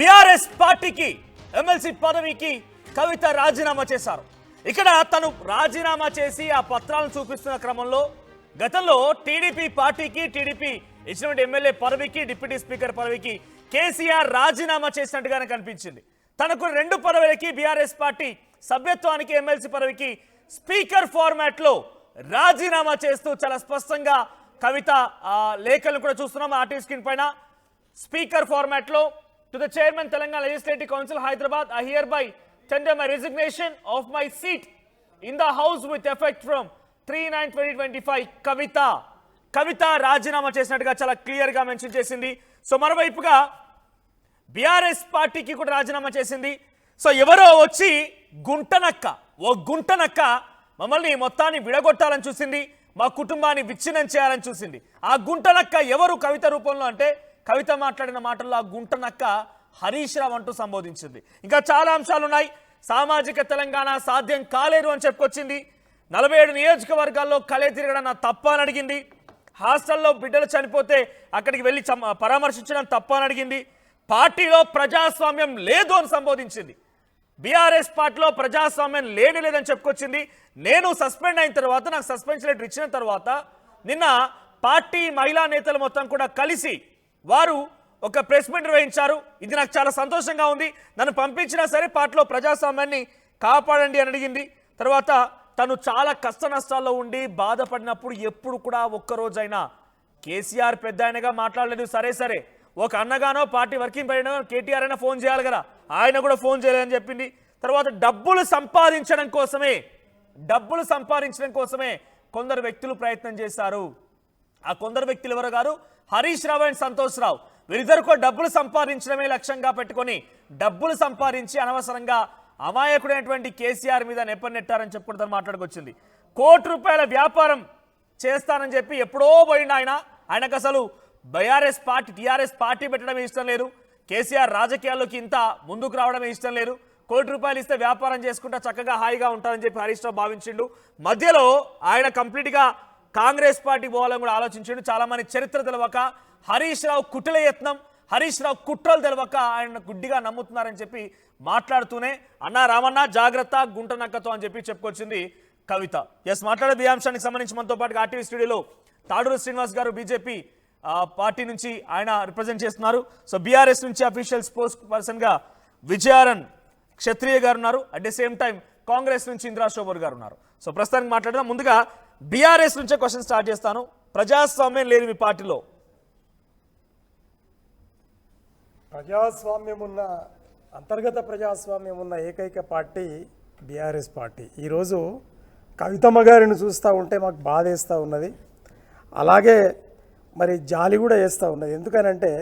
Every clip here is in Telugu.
టిఆర్ఎస్ పార్టీకి ఎమ్మెల్సీ పదవికి కవిత రాజీనామా చేశారు. ఇక్కడ తను రాజీనామా చేసి ఆ పత్రాలను చూపిస్తున్న క్రమంలో గతంలో టీడీపీ పార్టీకి టీడీపీ ఇచ్చినటువంటి ఎమ్మెల్యే పదవికి డిప్యూటీ స్పీకర్ పదవికి కేసీఆర్ రాజీనామా చేసినట్టుగానే కనిపించింది. తనకు 2 పదవులకి బీఆర్ఎస్ పార్టీ సభ్యత్వానికి ఎమ్మెల్సీ పదవికి స్పీకర్ ఫార్మాట్ లో రాజీనామా చేస్తూ చాలా స్పష్టంగా కవిత లేఖలను కూడా చూస్తున్నాం ఆర్టీవీ స్క్రీన్ పైన. స్పీకర్ ఫార్మాట్ లో to the chairman Telangana legislative council Hyderabad, I hereby tender my resignation of my seat in the house with effect from 3/9/2025. కవిత రాజీనామా చేసినట్టుగా చాలా క్లియర్ గా మెన్షన్ చేసింది. సో మరోవైపుగా బీఆర్ఎస్ పార్టీకి కూడా రాజీనామా చేసింది. సో ఎవరో వచ్చి గుంటనక్క మమ్మల్ని మొత్తాన్ని విడగొట్టాలని చూసింది, మా కుటుంబాన్ని విచ్ఛిన్నం చేయాలని చూసింది. ఆ గుంటనక్క ఎవరు కవిత రూపంలో అంటే కవిత మాట్లాడిన మాటల్లో ఆ గుంటనక్క హరీష్ రావు అంటూ సంబోధించింది. ఇంకా చాలా అంశాలు ఉన్నాయి. సామాజిక తెలంగాణ సాధ్యం కాలేదు అని చెప్పుకొచ్చింది. 47 నియోజకవర్గాల్లో కలే తిరగడం నా తప్ప అని అడిగింది. హాస్టల్లో బిడ్డలు చనిపోతే అక్కడికి వెళ్ళి పరామర్శించడం తప్ప అని అడిగింది. పార్టీలో ప్రజాస్వామ్యం లేదు అని సంబోధించింది. బీఆర్ఎస్ పార్టీలో ప్రజాస్వామ్యం లేదని చెప్పుకొచ్చింది. నేను సస్పెండ్ అయిన తర్వాత, నాకు సస్పెన్షన్ లెటర్ ఇచ్చిన తర్వాత నిన్న పార్టీ మహిళా నేతలు మొత్తం కూడా కలిసి వారు ఒక ప్రెస్ మీట్ నిర్వహించారు. ఇది నాకు చాలా సంతోషంగా ఉంది. నన్ను పంపించినా సరే పార్టీలో ప్రజాస్వామ్యాన్ని కాపాడండి అని అడిగింది. తర్వాత తను చాలా కష్ట నష్టాల్లో ఉండి బాధపడినప్పుడు ఎప్పుడు కూడా ఒక్కరోజైనా కేసీఆర్ పెద్ద ఆయనగా మాట్లాడలేదు. సరే ఒక అన్నగానో పార్టీ వర్కింగ్ ప్రెసిడెంట్ కేటీఆర్ అయినా ఫోన్ చేయాలి కదా, ఆయన కూడా ఫోన్ చేయలేదని చెప్పింది. తర్వాత డబ్బులు సంపాదించడం కోసమే కొందరు వ్యక్తులు ప్రయత్నం చేశారు. ఆ కొందరు వ్యక్తులు ఎవరు గారు? హరీష్ రావు అండ్ సంతోష్ రావు. వీరిద్దరు కూడా డబ్బులు సంపాదించడమే లక్ష్యంగా పెట్టుకొని డబ్బులు సంపాదించి అనవసరంగా అమాయకుడైనటువంటి కేసీఆర్ మీద నెట్టారని చెప్పుకుంటూ మాట్లాడుకొచ్చింది. ₹1 కోటి వ్యాపారం చేస్తానని చెప్పి ఎప్పుడో పోయిండు ఆయనకు అసలు టీఆర్ఎస్ పార్టీ పెట్టడమే ఇష్టం లేదు. కేసీఆర్ రాజకీయాల్లోకి ఇంత ముందుకు రావడమే ఇష్టం లేదు. ₹1 కోటి ఇస్తే వ్యాపారం చేసుకుంటా చక్కగా హాయిగా ఉంటారని చెప్పి హరీష్ రావు భావించిండు. మధ్యలో ఆయన కంప్లీట్గా కాంగ్రెస్ పార్టీ పోవాలని కూడా ఆలోచించాడు. చాలా మంది చరిత్ర తెలవక హరీష్ రావు కుట్రల యత్నం, హరీష్ రావు కుట్రలు తెలవక ఆయన గుడ్డిగా నమ్ముతున్నారని చెప్పి మాట్లాడుతూనే అన్నా రామన్న జాగ్రత్త గుంటనక్కతో అని చెప్పి చెప్పుకొచ్చింది కవిత. మాట్లాడే ఈ అంశానికి సంబంధించి మనతో పాటు ఆర్టీవీ స్టూడియోలో తాడూరు శ్రీనివాస్ గారు బీజేపీ పార్టీ నుంచి ఆయన రిప్రజెంట్ చేస్తున్నారు. సో బీఆర్ఎస్ నుంచి అఫీషియల్ స్పోక్స్ పర్సన్ గా విజయారన్ క్షత్రియ గారు ఉన్నారు. At the same time Congress నుంచి ఇంద్రా శోభర్ గారు ఉన్నారు. సో ప్రస్తుతానికి మాట్లాడదాం. ముందుగా బీఆర్ఎస్ నుంచే క్వశ్చన్ స్టార్ట్ చేస్తాను. ప్రజాస్వామ్యం లేదు మీ పార్టీలో? అంతర్గత ప్రజాస్వామ్యం ఉన్న ఏకైక పార్టీ బీఆర్ఎస్ పార్టీ. ఈరోజు కవితమ్మ గారిని చూస్తూ ఉంటే మాకు బాధ వేస్తూ ఉన్నది, అలాగే మరి జాలి కూడా వేస్తూ ఉన్నది. ఎందుకనంటే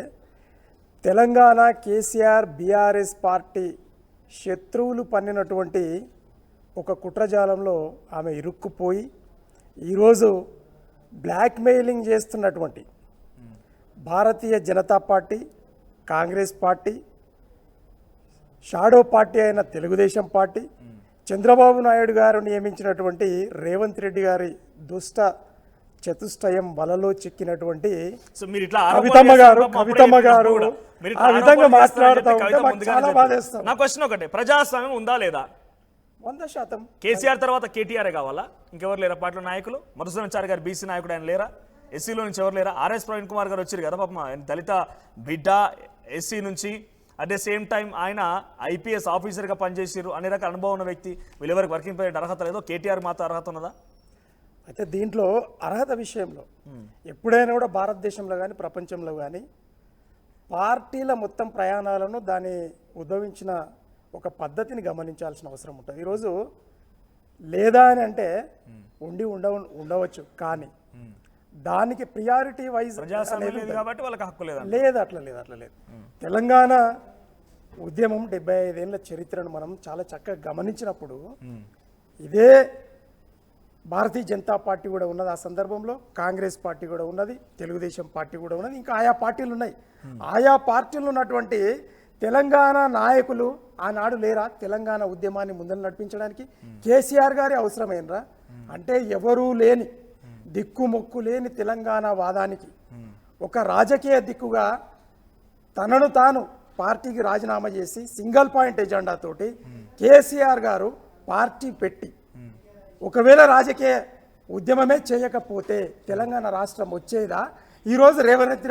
తెలంగాణ కేసీఆర్ బీఆర్ఎస్ పార్టీ శత్రువులు పన్నినటువంటి ఒక కుట్రజాలంలో ఆమె ఇరుక్కుపోయి ఈరోజు బ్లాక్మెయిలింగ్ చేస్తున్నటువంటి Bharatiya Janata party, Congress party, shadow party అయిన తెలుగుదేశం పార్టీ, చంద్రబాబు నాయుడు గారు నియమించినటువంటి రేవంత్ రెడ్డి గారి దుష్ట చతుష్టయం వలలో చిక్కినటువంటి కవితమ్మ గారు ఆ విధంగా మాట్లాడుతూ ఉంటే మాకు చాలా బాధేస్తాం. నా క్వశ్చన్ ఒకటే, ప్రజాస్వామ్యం ఉందా లేదా? 100%. కేసీఆర్ తర్వాత కేటీఆర్ కావాలా? ఇంకెవరు లేరా పార్టీలో నాయకులు? మధుసూదనాచారి గారు బీసీ నాయకుడు, ఆయన లేరా? ఎస్సీలో నుంచి ఎవరు లేరా? ఆర్ఎస్ ప్రవీణ్ కుమార్ గారు వచ్చారు కదా పాపం, దళిత బిడ్డ, ఎస్సీ నుంచి. అట్ ద సేమ్ టైం ఆయన ఐపీఎస్ ఆఫీసర్గా పనిచేసారు, అన్ని రకాల అనుభవం ఉన్న వ్యక్తి. వీళ్ళెవరికి వర్కింగ్ ప్రెసిడెంట్ అర్హత లేదో, కేటీఆర్ మాత్రం అర్హత ఉన్నదా? అయితే దీంట్లో అర్హత విషయంలో ఎప్పుడైనా కూడా భారతదేశంలో కానీ ప్రపంచంలో కానీ పార్టీల మొత్తం ప్రయాణాలను దాన్ని ఉద్భవించిన ఒక పద్ధతిని గమనించాల్సిన అవసరం ఉంటుంది. ఈరోజు లేదా అని అంటే ఉండవచ్చు, కానీ దానికి ప్రియారిటీ వైజ్ కాబట్టి వాళ్ళకి హక్కు లేదు. అట్లా లేదు. తెలంగాణ ఉద్యమం 75 ఏళ్ల చరిత్రను మనం చాలా చక్కగా గమనించినప్పుడు ఇదే భారతీయ జనతా పార్టీ కూడా ఉన్నది, ఆ సందర్భంలో కాంగ్రెస్ పార్టీ కూడా ఉన్నది, తెలుగుదేశం పార్టీ కూడా ఉన్నది, ఇంకా ఆయా పార్టీలు ఉన్నాయి. ఆయా పార్టీలు ఉన్నటువంటి తెలంగాణ నాయకులు ఆనాడు లేరా తెలంగాణ ఉద్యమాన్ని ముందర నడిపించడానికి? కేసీఆర్ గారి అవసరమైనరా? అంటే ఎవరూ లేని, దిక్కుమొక్కు లేని తెలంగాణ వాదానికి ఒక రాజకీయ దిక్కుగా తనను తాను పార్టీకి రాజీనామా చేసి సింగిల్ పాయింట్ ఎజెండా తోటి కేసీఆర్ గారు పార్టీ పెట్టి ఒకవేళ రాజకీయ ఉద్యమమే చేయకపోతే తెలంగాణ రాష్ట్రం వచ్చేదా? ఈ రోజు రేవంత్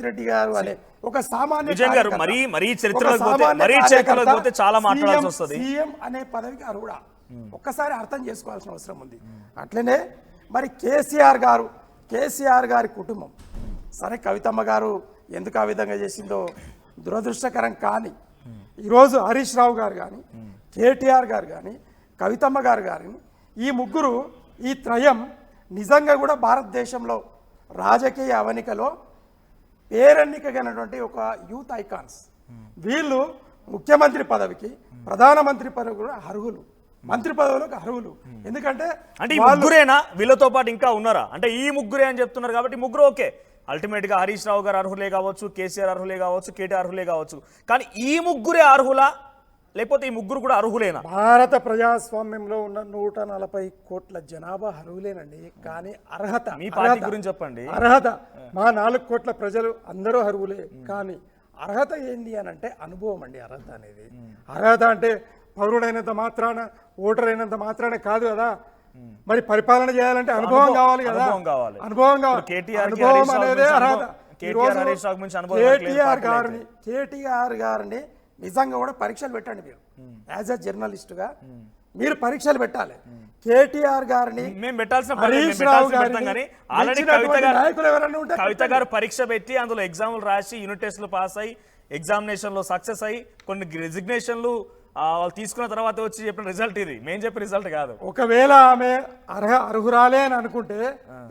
రెడ్డి గారు అనే ఒక సామాన్య విజయ్ గారు మరీ చరిత్రలోకి పోతే చాలా మాట్లాడాల్సి వస్తుంది. సీఎం అనే పదవికి అర్హుడా ఒక్కసారి అర్థం చేసుకోవాల్సిన అవసరం ఉంది. అట్లనే మరి కేసీఆర్ గారి కుటుంబం, సరే కవితమ్మ గారు ఎందుకు ఆ విధంగా చేసిందో దురదృష్టకరం, కానీ ఈరోజు హరీష్ రావు గారు కానీ, కేటీఆర్ గారు కానీ, కవితమ్మ గారు కానీ, ఈ ముగ్గురు, ఈ త్రయం నిజంగా కూడా భారతదేశంలో రాజకీయ అవనికలో పేరెన్నికైనటువంటి ఒక యూత్ ఐకాన్స్. వీళ్ళు ముఖ్యమంత్రి పదవికి, ప్రధానమంత్రి పదవి కూడా అర్హులు, మంత్రి పదవులకు అర్హులు. ఎందుకంటే ఈ ముగ్గురేనా, వీళ్ళతో పాటు ఇంకా ఉన్నారా? అంటే ఈ ముగ్గురే అని చెప్తున్నారు కాబట్టి ముగ్గురు ఓకే. అల్టిమేట్ గా హరీష్ రావు గారు అర్హులే కావచ్చు, కేసీఆర్ అర్హులే కావచ్చు, కేటీఆర్ అర్హులే కావచ్చు. కానీ ఈ ముగ్గురే అర్హులా, లేకపోతే ఈ ముగ్గురు కూడా అర్హులేనా? భారత ప్రజాస్వామ్యంలో ఉన్న 140 కోట్ల జనాభా అర్హులేనండి. కానీ అర్హత, మీ పార్టీ గురించి చెప్పండి. అర్హత మా 4 కోట్ల ప్రజలు అందరూ అర్హులే. కానీ అర్హత ఏంది అని అంటే అనుభవం అండి. అర్హత అనేది, అర్హత అంటే పౌరుడైనంత మాత్రాన, ఓటర్ అయినంత మాత్రాన కాదు కదా. మరి పరిపాలన చేయాలంటే అనుభవం కావాలి కదా. అనుభవం కావాలి. అనుభవం అనేదే అర్హత. కేటీఆర్ గారిని నిజంగా కూడా పరీక్షలు పెట్టండి. మీరు యాజ్ అ జర్నలిస్టుగా మీరు పరీక్షలు పెట్టాలి. కేటీఆర్ గారిని, హరీష్ రావు గారిని, కవిత గారు పరీక్ష పెట్టి అందులో ఎగ్జామ్లు రాసి యూనిట్ టెస్ట్లు పాస్ అయ్యి ఎగ్జామినేషన్ లో సక్సెస్ అయ్యి కొన్ని రెసిగ్నేషన్లు వాళ్ళు తీసుకున్న తర్వాత వచ్చి చెప్పిన రిజల్ట్ ఇది, మేము చెప్పిన రిజల్ట్ కాదు. ఒకవేళ ఆమె అర్హురాలే అని అనుకుంటే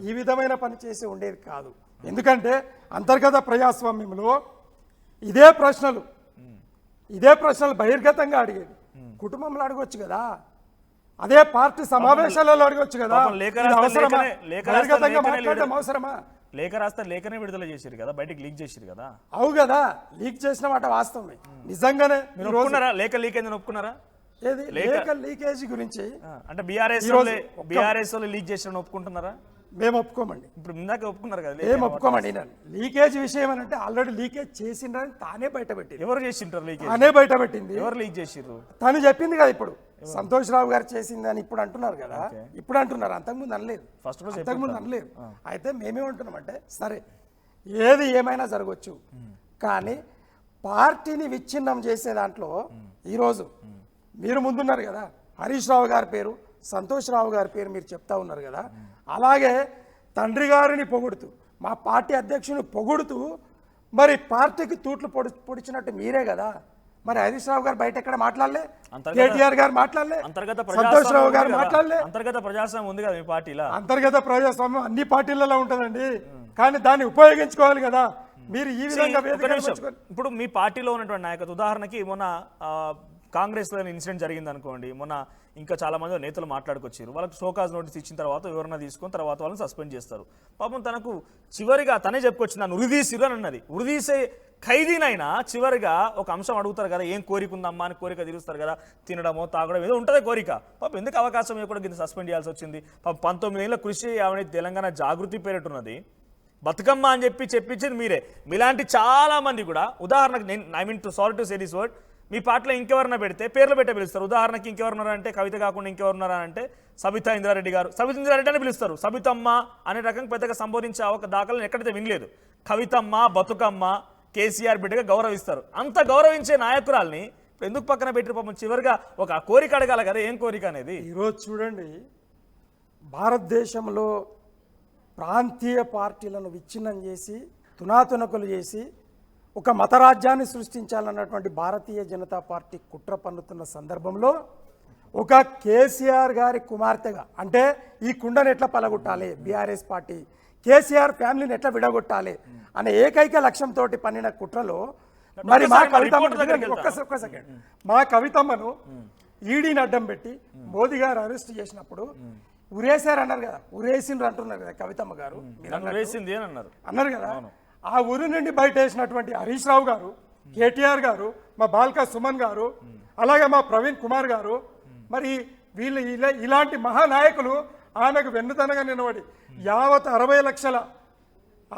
ఈ విధమైన పని చేసి ఉండేది కాదు. ఎందుకంటే అంతర్గత ప్రజాస్వామ్యంలో ఇదే ప్రశ్నలు బహిర్గతంగా అడిగేది. కుటుంబంలో అడగొచ్చు కదా, అదే పార్టీ సమావేశాలలో అడగొచ్చు కదా. అవసరమా? లేఖ రాస్తే లేఖనే విడుదల చేశారు కదా, బయటకు లీక్ చేశారు కదా. అవు కదా, లీక్ చేసిన మాట వాస్తవమే. నిజంగానే ఒప్పుకున్నారా? లేఖ లీక్ అయిందని ఒప్పుకున్నారా? ఏది లేఖ లీకేజ్ గురించి అంటే బీఆర్ఎస్ లీక్ చేసిన ఒప్పుకుంటున్నారా? మేము ఒప్పుకోమండి. ఇప్పుడు ఇందాక ఒప్పుకున్నారు కదా. మేము ఒప్పుకోమండి. లీకేజ్ విషయం అని అంటే ఆల్రెడీ లీకేజ్ చేసిండ్రని తానే బయటపెట్టింది. ఎవరు చేసింటారు లీకేజ్? తానే బయటపెట్టింది. ఎవరు లీక్ చేసిర్రు? తను చెప్పింది కదా. ఇప్పుడు సంతోష్ రావు గారు చేసింది అని ఇప్పుడు అంటున్నారు కదా. ఇప్పుడు అంటున్నారు, అంతకుముందు అనలేదు. అంతకుముందు అనలేదు. అయితే మేమేమంటున్నామంటే సరే ఏది ఏమైనా జరగవచ్చు, కానీ పార్టీని విచ్ఛిన్నం చేసే దాంట్లో ఈరోజు మీరు ముందున్నారు కదా. హరీష్ రావు గారి పేరు, సంతోష్ రావు గారి పేరు మీరు చెప్తా ఉన్నారు కదా. అలాగే తండ్రి గారిని పొగుడుతూ, మా పార్టీ అధ్యక్షుని పొగుడుతూ మరి పార్టీకి తూట్లు పొడిచినట్టు మీరే కదా. మరి హరీష్ రావు గారు బయట ఎక్కడ మాట్లాడలే, కేటీఆర్ గారు మాట్లాడలే, సంతోష్ రావు గారు మాట్లాడలే. అంతర్గత ప్రజాస్వామ్యం ఉంది కదా మీ పార్టీలో. అంతర్గత ప్రజాస్వామ్యం అన్ని పార్టీలలో ఉంటుందండి, కానీ దాన్ని ఉపయోగించుకోవాలి కదా. మీరు ఈ విధంగా ఇప్పుడు మీ పార్టీలో ఉన్నటువంటి నాయకత్వం, ఉదాహరణకి మొన్న కాంగ్రెస్లో ఇన్సిడెంట్ జరిగింది అనుకోండి. మొన్న ఇంకా చాలా మంది నేతలు మాట్లాడుకొచ్చారు. వాళ్ళకి షోకాజ్ నోటీస్ ఇచ్చిన తర్వాత వివరణ తీసుకొని తర్వాత వాళ్ళని సస్పెండ్ చేస్తారు. పాపం తనకు చివరిగా తనే చెప్పుకొచ్చి నన్ను ఉరిదీసిరు అని అన్నది. ఉరిదీసే ఖైదీనైనా చివరిగా ఒక అంశం అడుగుతారు కదా, ఏం కోరిక ఉందమ్మా అని కోరిక తీరుస్తారు కదా. తినడమో తాగడం ఏదో ఉంటుంది కోరిక. పాపం ఎందుకు అవకాశం ఇవ్వకుండా కింద సస్పెండ్ చేయాల్సి వచ్చింది? పాపం 19 ఏళ్ళ కృషి ఆమె తెలంగాణ జాగృతి పేరున్నది. బతుకమ్మ అని చెప్పించింది మీరే. మీలాంటి చాలా మంది కూడా, ఉదాహరణకు నేను I mean sorry to say this word, మీ పార్టీలో ఇంకెవరన్నా పెడితే పేర్లు పెట్టే పిలుస్తారు. ఉదాహరణకి ఇంకెవరున్నారా అంటే కవిత కాకుండా ఇంకెవరున్నారా అంటే సబితా ఇంద్రారెడ్డి గారు, సబితా ఇంద్రారెడ్డి అని పిలుస్తారు. సబితమ్మ అనే రకంగా పెద్దగా సంబోధించే దాఖలను ఎక్కడైతే వినలేదు. కవితమ్మ, బతుకమ్మ, కేసీఆర్ బిడ్డగా గౌరవిస్తారు. అంత గౌరవించే నాయకురాల్ని ఇప్పుడు ఎందుకు పక్కన పెట్టి పాపం చివరిగా ఒక కోరిక అడగాలి కదా, ఏం కోరిక అనేది. ఈరోజు చూడండి, భారతదేశంలో ప్రాంతీయ పార్టీలను విచ్ఛిన్నం చేసి తునాతునకులు చేసి ఒక మతరాజ్యాన్ని సృష్టించాలన్నటువంటి భారతీయ జనతా పార్టీ కుట్ర పన్నుతున్న సందర్భంలో ఒక కేసీఆర్ గారి కుమార్తెగా, అంటే ఈ కుండను ఎట్లా పలగొట్టాలి, బీఆర్ఎస్ పార్టీ కేసీఆర్ ఫ్యామిలీని ఎట్లా విడగొట్టాలి అనే ఏకైక లక్ష్యంతో పన్నిన కుట్రలో మరి మా కవితమ్మను ఈడీని అడ్డం పెట్టి మోదీ గారు అరెస్ట్ చేసినప్పుడు ఉరేసారన్నారు కదా, ఉరేసిండ్రు అంటున్నారు కదా కవితమ్మ గారు, అన్నారు కదా. ఆ ఊరి నుండి బయట వేసినటువంటి హరీష్ రావు గారు, కేటీఆర్ గారు, మా బాల్కా సుమన్ గారు, అలాగే మా ప్రవీణ్ కుమార్ గారు, మరి వీళ్ళు ఇలాంటి మహానాయకులు ఆమెకు వెన్నుదనగా నిలబడి యావత్ 60 లక్షల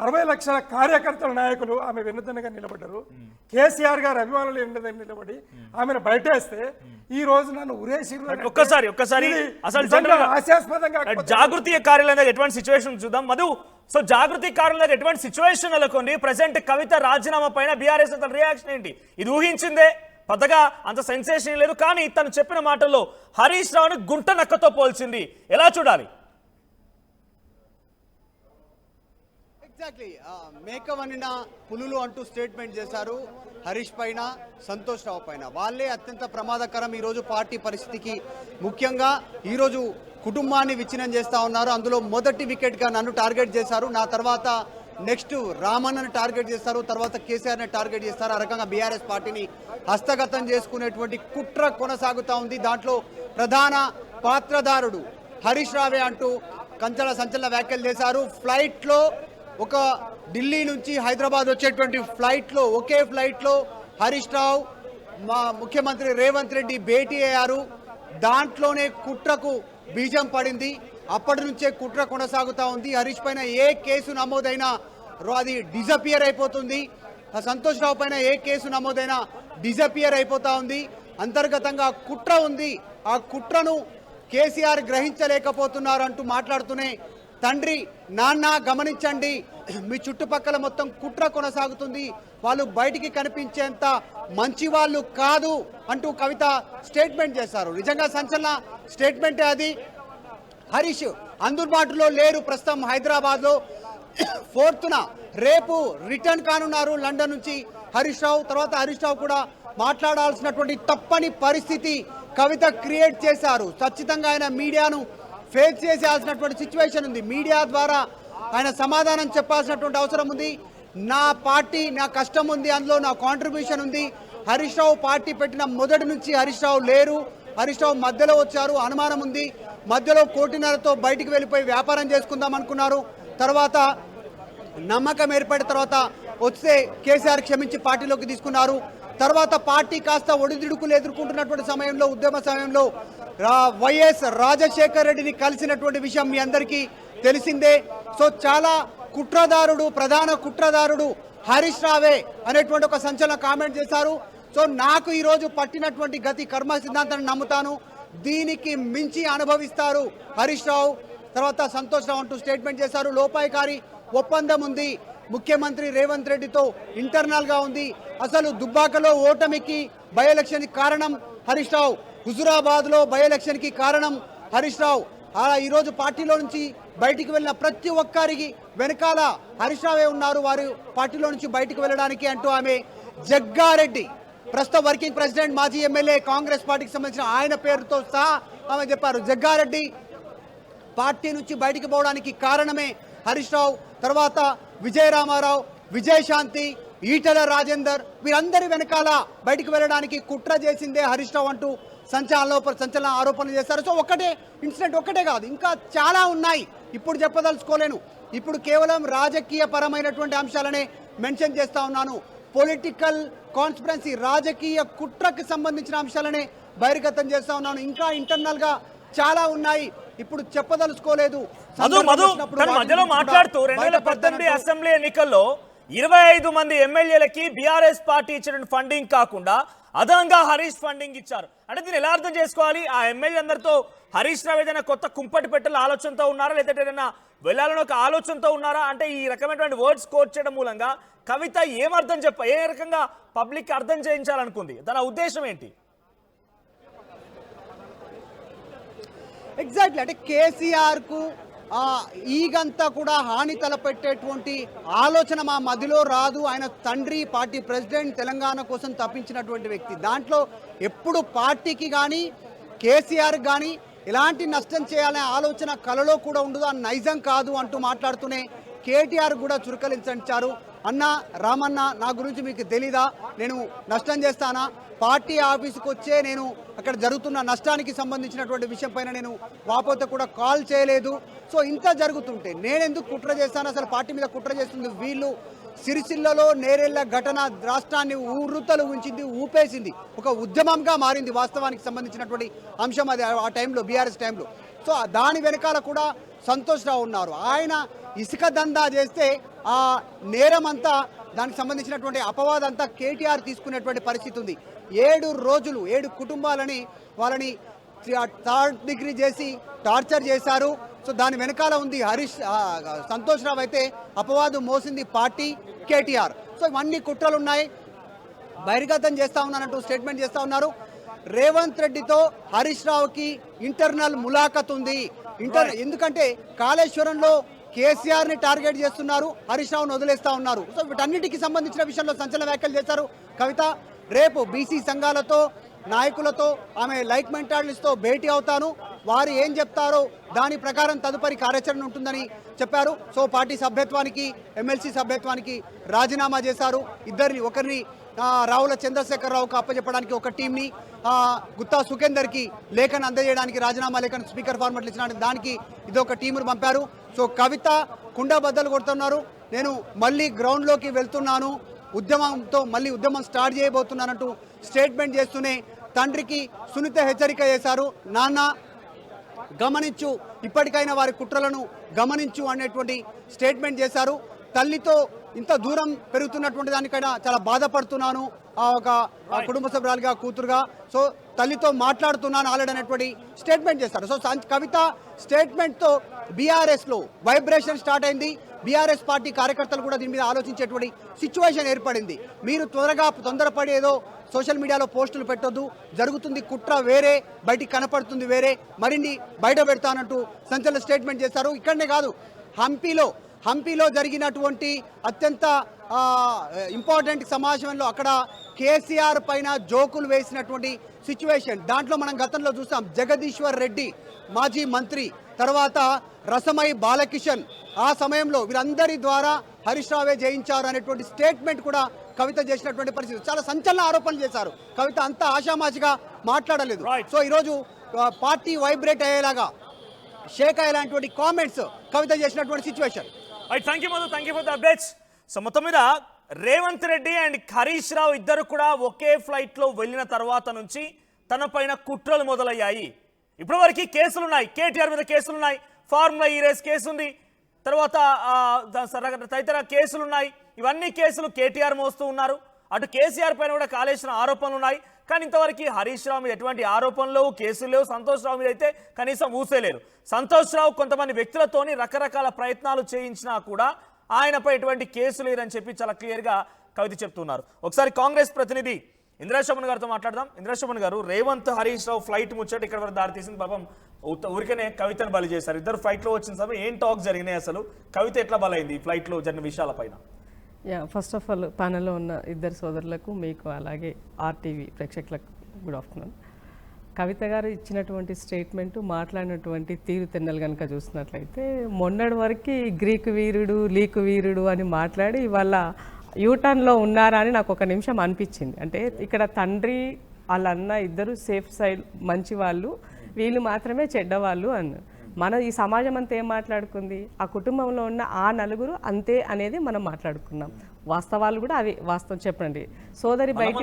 60 లక్షల కార్యకర్తల నాయకులు ఆమె వెన్నుదన్నగా నిలబడ్డారు. కేసీఆర్ గారు అభిమానులు వెన్నుదన్న నిలబడి ఆమెను బయటేస్తే ఈ రోజు నన్ను ఉరేసి ఒక్కసారి అసలు జనరల్ హాస్యాస్పదంగా జాగృతి కార్యాలయం దగ్గర ఎటువంటి సిచ్యువేషన్ చూద్దాం మధు. సో జాగృతి కార్యాలయం దగ్గర ఎటువంటి సిచ్యువేషన్ నెలకొంది? ప్రెసెంట్ కవిత రాజీనామా పైన బీఆర్ఎస్ రియాక్షన్ ఏంటి? ఇది ఊహించిందే, పెద్దగా అంత సెన్సేషన్ లేదు, కానీ తను చెప్పిన మాటల్లో హరీష్ రావుని గుంట నక్కతో పోల్చింది. ఎలా చూడాలి? ఎగ్జాక్ట్లీ మేక వండిన పులులు అంటూ స్టేట్మెంట్ చేశారు హరీష్ పైన, సంతోష్ రావు పైన. వాళ్ళే అత్యంత ప్రమాదకరం ఈరోజు పార్టీ పరిస్థితికి. ముఖ్యంగా ఈరోజు కుటుంబాన్ని విచ్ఛిన్నం చేస్తూ ఉన్నారు. అందులో మొదటి వికెట్గా నన్ను టార్గెట్ చేశారు, నా తర్వాత నెక్స్ట్ రామన్నను టార్గెట్ చేస్తారు, తర్వాత కేసీఆర్ని టార్గెట్ చేస్తారు. ఆ రకంగా బీఆర్ఎస్ పార్టీని హస్తగతం చేసుకునేటువంటి కుట్ర కొనసాగుతూ ఉంది. దాంట్లో ప్రధాన పాత్రధారుడు హరీష్ రావే అంటూ సంచలన వ్యాఖ్యలు చేశారు. ఫ్లైట్లో ఒక ఢిల్లీ నుంచి హైదరాబాద్ వచ్చేటువంటి ఫ్లైట్లో, ఒకే ఫ్లైట్లో హరీష్ రావు మా ముఖ్యమంత్రి రేవంత్ రెడ్డి భేటీ అయ్యారు. దాంట్లోనే కుట్రకు బీజం పడింది. అప్పటి నుంచే కుట్ర కొనసాగుతూ ఉంది. హరీష్ పైన ఏ కేసు నమోదైనా అది డిజపియర్ అయిపోతుంది. సంతోష్ రావు పైన ఏ కేసు నమోదైనా డిజపియర్ అయిపోతా ఉంది. అంతర్గతంగా కుట్ర ఉంది. ఆ కుట్రను కేసీఆర్ గ్రహించలేకపోతున్నారు అంటూ మాట్లాడుతూనే, తండ్రి నాన్న గమనించండి, మీ చుట్టుపక్కల మొత్తం కుట్ర కొనసాగుతుంది, వాళ్ళు బయటికి కనిపించేంత మంచి వాళ్ళు కాదు అంటూ కవిత స్టేట్మెంట్ చేశారు. నిజంగా సంచలన స్టేట్మెంటే అది. హరీష్ అందుబాటులో లేరు ప్రస్తుతం హైదరాబాద్లో. 4th రేపు రిటర్న్ కానున్నారు లండన్ నుంచి హరీష్ రావు. తర్వాత హరీష్ రావు కూడా మాట్లాడాల్సినటువంటి తప్పని పరిస్థితి కవిత క్రియేట్ చేశారు. ఖచ్చితంగా ఆయన మీడియాను ఫేస్ చేయాల్సినటువంటి సిచ్యువేషన్ ఉంది. మీడియా ద్వారా ఆయన సమాధానం చెప్పాల్సినటువంటి అవసరం ఉంది. నా పార్టీ, నా కష్టం ఉంది, అందులో నా కాంట్రిబ్యూషన్ ఉంది. హరీష్ రావు పార్టీ పెట్టిన మొదటి నుంచి హరీష్ రావు లేరు. హరీష్ రావు మధ్యలో వచ్చారు, అనుమానం ఉంది. మధ్యలో 1.5 బయటికి వెళ్ళిపోయి వ్యాపారం చేసుకుందాం అనుకున్నారు. తర్వాత నమ్మకం ఏర్పడిన తర్వాత వస్తే కేసీఆర్ క్షమించి పార్టీలోకి తీసుకున్నారు. తర్వాత పార్టీ కాస్త ఒడిదుడుకులు ఎదుర్కొంటున్నటువంటి సమయంలో, ఉద్యమ సమయంలో వైఎస్ రాజశేఖర్ రెడ్డిని కలిసినటువంటి విషయం మీ అందరికీ తెలిసిందే. సో చాలా కుట్రదారుడు, ప్రధాన కుట్రదారుడు హరీష్ రావే అనేటువంటి ఒక సంచలన కామెంట్ చేశారు. సో నాకు ఈరోజు పట్టినటువంటి గతి కర్మ సిద్ధాంతాన్ని నమ్ముతాను, దీనికి మించి అనుభవిస్తారు హరీష్ రావు. తర్వాత సంతోష్ రావు అంటూ స్టేట్మెంట్ చేశారు. లోపాయికారి ఒప్పందం ఉంది ముఖ్యమంత్రి రేవంత్ రెడ్డితో, ఇంటర్నల్గా ఉంది. అసలు దుబ్బాకలో ఓటమికి బై ఎలక్షన్కి కారణం హరీష్ రావు, హుజురాబాద్లో బై ఎలక్షన్కి కారణం హరీష్ రావు. ఈరోజు పార్టీలో నుంచి బయటికి వెళ్ళిన ప్రతి ఒక్కరికి వెనకాల హరీష్ రావే ఉన్నారు, వారు పార్టీలో నుంచి బయటికి వెళ్ళడానికి అంటూ ఆమె జగ్గారెడ్డి, ప్రస్తుత వర్కింగ్ ప్రెసిడెంట్, మాజీ ఎమ్మెల్యే, కాంగ్రెస్ పార్టీకి సంబంధించిన ఆయన పేరుతో సహా ఆమె చెప్పారు. జగ్గారెడ్డి పార్టీ నుంచి బయటికి పోవడానికి కారణమే హరీష్ రావు. తర్వాత విజయరామారావు, విజయశాంతి, ఈటల రాజేందర్, వీరందరి వెనకాల బయటికి వెళ్ళడానికి కుట్ర చేసిందే హరీష్ రావు అంటూ సంచలన ఆరోపణలు చేశారు. సో ఒక్కటే ఇన్సిడెంట్ ఒక్కటే కాదు, ఇంకా చాలా ఉన్నాయి, ఇప్పుడు చెప్పదలుచుకోలేను. ఇప్పుడు కేవలం రాజకీయ పరమైనటువంటి అంశాలనే మెన్షన్ చేస్తా ఉన్నాను. పొలిటికల్ కాన్స్పిరెన్సీ, రాజకీయ కుట్రకు సంబంధించిన అంశాలనే బహిర్గతం చేస్తా ఉన్నాను. ఇంకా ఇంటర్నల్ గా చాలా ఉన్నాయి, ఇప్పుడు చెప్పదలుచుకోలేదు. మధ్యలో మాట్లాడుతూ 2018 అసెంబ్లీ ఎన్నికల్లో 25 మంది ఎమ్మెల్యేలకి బీఆర్ఎస్ పార్టీ ఇచ్చిన ఫండింగ్ కాకుండా అదనంగా హరీష్ ఫండింగ్ ఇచ్చారు. అంటే దీన్ని ఎలా అర్థం చేసుకోవాలి? ఆ ఎమ్మెల్యే అందరితో హరీష్ రావు ఏదైనా కొత్త కుంపటి పెట్టాల ఆలోచనతో ఉన్నారా, లేదంటే ఏదైనా వెళ్ళాలని ఒక ఆలోచనతో ఉన్నారా? అంటే ఈ రకమైనటువంటి వర్డ్స్ కోట్ చేయడం మూలంగా కవిత ఏ రకంగా పబ్లిక్ అర్థం చేయించాలనుకుంది, దాని ఉద్దేశం ఏంటి? ఎగ్జాక్ట్లీ, అంటే కేసీఆర్కు ఈగంతా కూడా హాని తలపెట్టేటువంటి ఆలోచన మా మదిలో రాదు. ఆయన తండ్రి పార్టీ ప్రెసిడెంట్, తెలంగాణ కోసం తప్పించినటువంటి వ్యక్తి. దాంట్లో ఎప్పుడు పార్టీకి కానీ కేసీఆర్ కానీ ఎలాంటి నష్టం చేయాలనే ఆలోచన కలలో కూడా ఉండదు, ఆ నైజం కాదు అంటూ మాట్లాడుతూనే కేటీఆర్ కూడా చురకలించారు. అన్న రామన్న, నా గురించి మీకు తెలీదా, నేను నష్టం చేస్తానా, పార్టీ ఆఫీసుకు వచ్చే నేను అక్కడ జరుగుతున్న నష్టానికి సంబంధించినటువంటి విషయం పైన నేను వాపోతే కూడా కాల్ చేయలేదు. సో ఇంత జరుగుతుంటే నేనెందుకు కుట్ర చేస్తాను, అసలు పార్టీ మీద కుట్ర చేస్తుంది వీళ్ళు. సిరిసిల్లలో నేరేళ్ల ఘటన రాష్ట్రాన్ని ఊరుతలు ఉంచింది, ఊపేసింది, ఒక ఉద్యమంగా మారింది వాస్తవానికి సంబంధించినటువంటి అంశం అది ఆ టైంలో, బీఆర్ఎస్ టైంలో. సో దాని వెనకాల కూడా సంతోష్ రావు ఉన్నారు. ఆయన ఇసుక దందా చేస్తే ఆ నేరం అంతా దానికి సంబంధించినటువంటి అపవాదంతా కేటీఆర్ తీసుకునేటువంటి పరిస్థితి ఉంది. 7 రోజులు 7 కుటుంబాలని వాళ్ళని 3rd డిగ్రీ చేసి టార్చర్ చేశారు. సో దాని వెనకాల ఉంది సంతోష్ రావు అయితే అపవాదు మోసింది పార్టీ కేటీఆర్. సో ఇవన్నీ కుట్రలు ఉన్నాయి, బహిర్గతం చేస్తా ఉన్నానంటూ స్టేట్మెంట్ చేస్తా ఉన్నారు. రేవంత్ రెడ్డితో హరీష్ రావుకి ఇంటర్నల్ ములాఖత్ ఉంది. ఎందుకంటే కాళేశ్వరంలో కేసీఆర్ ని టార్గెట్ చేస్తున్నారు, హరీష్ రావును వదిలేస్తా ఉన్నారు. సో వీటన్నిటికి సంబంధించిన విషయంలో సంచలన వ్యాఖ్యలు చేశారు కవిత. రేపు బీసీ సంఘాలతో నాయకులతో ఆమె లైక్ మెంటాలిస్ట్తో భేటీ అవుతాను, వారు ఏం చెప్తారో దాని ప్రకారం తదుపరి కార్యాచరణ ఉంటుందని చెప్పారు. సో పార్టీ సభ్యత్వానికి ఎమ్మెల్సీ సభ్యత్వానికి రాజీనామా చేశారు. ఒకరిని రావుల చంద్రశేఖరరావుకు అప్పచెప్పడానికి ఒక టీంని, గుత్తా సుఖేందర్కి లేఖను అందజేయడానికి రాజీనామా లేఖను స్పీకర్ ఫార్మాట్లు ఇచ్చిన దానికి ఇదొక టీమును పంపారు. సో కవిత కుండ బద్దలు కొడుతున్నారు, నేను మళ్ళీ గ్రౌండ్లోకి వెళ్తున్నాను, ఉద్యమంతో మళ్ళీ ఉద్యమం స్టార్ట్ చేయబోతున్నానంటూ స్టేట్మెంట్ చేస్తూనే తండ్రికి సునీత హెచ్చరిక చేశారు. నాన్న గమనించు, ఇప్పటికైనా వారి కుట్రలను గమనించు అనేటువంటి స్టేట్మెంట్ చేశారు. తల్లితో ఇంత దూరం పెరుగుతున్నటువంటి దానికైనా చాలా బాధపడుతున్నాను, ఒక కుటుంబ సభ్యురాలుగా కూతురుగా. సో తల్లితో మాట్లాడుతున్నాను ఆల్రెడీ అనేటువంటి స్టేట్మెంట్ చేశారు. సో కవిత స్టేట్మెంట్తో బీఆర్ఎస్లో వైబ్రేషన్ స్టార్ట్ అయింది. బీఆర్ఎస్ పార్టీ కార్యకర్తలు కూడా దీని మీద ఆలోచించేటువంటి సిచ్యువేషన్ ఏర్పడింది. మీరు తొందరపడి ఏదో సోషల్ మీడియాలో పోస్టులు పెట్టొద్దు, జరుగుతుంది కుట్ర వేరే, బయటికి కనపడుతుంది వేరే, మరిన్ని బయట పెడతానంటూ సంచలన స్టేట్మెంట్ చేశారు. ఇక్కడనే కాదు, హంపీలో జరిగినటువంటి అత్యంత ఇంపార్టెంట్ సమావేశంలో అక్కడ కేసీఆర్ పైన జోకులు వేసినటువంటి సిచ్యువేషన్, దాంట్లో మనం గతంలో చూసాం. జగదీశ్వర్ రెడ్డి మాజీ మంత్రి, తర్వాత రసమై బాలకిషన్, ఆ సమయంలో వీరందరి ద్వారా హరీష్ రావే జయించారు అనేటువంటి స్టేట్మెంట్ కూడా కవిత చేసినటువంటి పరిస్థితి. చాలా సంచలన ఆరోపణలు చేశారు కవిత, అంతా ఆషామాషిగా మాట్లాడలేదు. సో ఈరోజు పార్టీ వైబ్రేట్ అయ్యేలాగా షేక్ అయ్యేలాంటి కామెంట్స్ కవిత చేసినటువంటి situation. Thank you Madhu, thank you for the updates. So మొత్తం మీద రేవంత్ రెడ్డి అండ్ హరీష్ రావు ఇద్దరు కూడా ఒకే ఫ్లైట్లో వెళ్ళిన తర్వాత నుంచి తన పైన కుట్రలు మొదలయ్యాయి. ఇప్పటి వరకు కేసులున్నాయి, కేటీఆర్ మీద కేసులున్నాయి, ఫార్ములా ఈ రేస్ కేసు ఉంది, తర్వాత తదితర కేసులున్నాయి. ఇవన్నీ కేసులు కేటీఆర్ మోస్తూ ఉన్నారు. అటు కేసీఆర్ పైన కూడా కాళేశ్వరం ఆరోపణలు ఉన్నాయి. కానీ ఇంతవరకు హరీష్ రావు మీద ఎటువంటి ఆరోపణలు లేవు, కేసులు లేవు. సంతోష్ రావు మీద అయితే కనీసం ఊసేలేరు. సంతోష్ రావు కొంతమంది వ్యక్తులతోని రకరకాల ప్రయత్నాలు చేయించినా కూడా ఆయనపై ఎటువంటి కేసు లేరని చెప్పి చాలా క్లియర్గా కవిత చెప్తున్నారు. ఒకసారి కాంగ్రెస్ ప్రతినిధి ఇంద్రశోభన్ గారితో మాట్లాడదాం. ఇంద్రశోభన్ గారు, రేవంత్ హరీష్ రావు ఫ్లైట్ ముచ్చట ఇక్కడ వరకు దారి తీసింది. పాపం ఊరికనే కవితను బలి చేశారు. ఇద్దరు ఫ్లైట్లో వచ్చిన సమయం ఏం టాక్ జరిగినాయి, అసలు కవిత ఎట్లా బలైంది ఫ్లైట్లో జరిగిన విషయాలపైన? ఫస్ట్ ఆఫ్ ఆల్ ప్యానెల్లో ఉన్న ఇద్దరు సోదరులకు, మీకు అలాగే ఆర్టీవీ ప్రేక్షకులకు గుడ్ ఆఫ్టర్నూన్. కవిత గారు ఇచ్చినటువంటి స్టేట్మెంటు, మాట్లాడినటువంటి తీరు తెన్నెలు కనుక చూసినట్లయితే మొన్నటి వరకు గ్రీకు వీరుడు లీకు వీరుడు అని మాట్లాడి ఇవాళ యూటర్న్లో ఉన్నారా అని నాకు ఒక నిమిషం అనిపించింది. అంటే ఇక్కడ తండ్రి వాళ్ళ అన్న ఇద్దరు సేఫ్ సైడ్ మంచి వాళ్ళు, వీళ్ళు మాత్రమే చెడ్డవాళ్ళు అన్నారు. మనం ఈ సమాజం అంతా ఏం మాట్లాడుకుంది, ఆ కుటుంబంలో ఉన్న ఆ నలుగురు అంతే అనేది మనం మాట్లాడుకున్నాం. వాస్తవాలు కూడా అవి వాస్తవం చెప్పండి. సోదరి బయట